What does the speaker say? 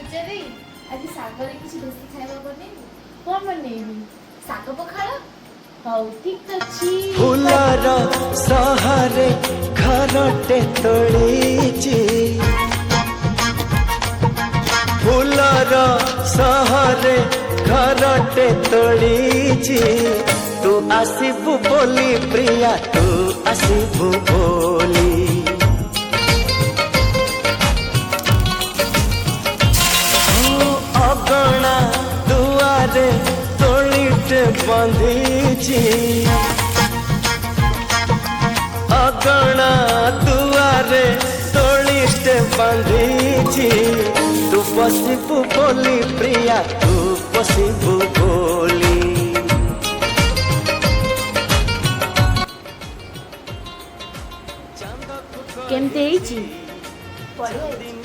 ପୂଜା ଦେଇ ଆଜି ଶାଗରେ କିଛି ଦେଶୀ ଖାଇବା ବନେଇବି। କଣ ବନେଇବି? ଶାଗ ପଖାଳ? ହଉ ଠିକ ଅଛି। ଫୁଲର ସହରେ ଘରଟେ ତୋଳିଛି, ଫୁଲର ସହରେ ଘରଟେ ତୋଳିଛି। ତୁ ଆସିବୁ ବୋଲି ପ୍ରିୟା, ତୁ ଆସିବୁ ବୋଲି। ଅଗଣା ଦୁଆରେ ତୋଳିଟେ ବାନ୍ଧିଛି, ଅଗଣା ଦୁଆରେ ତୋଳିଟେ ବାନ୍ଧିଛି। ତୁ ବସିବୁ ବୋଲି ପ୍ରିୟା, ତୁ ବସିବୁ ବୋଲି। କେମିତି ହେଇଛି? ବଢିଆ ହେଇଛି।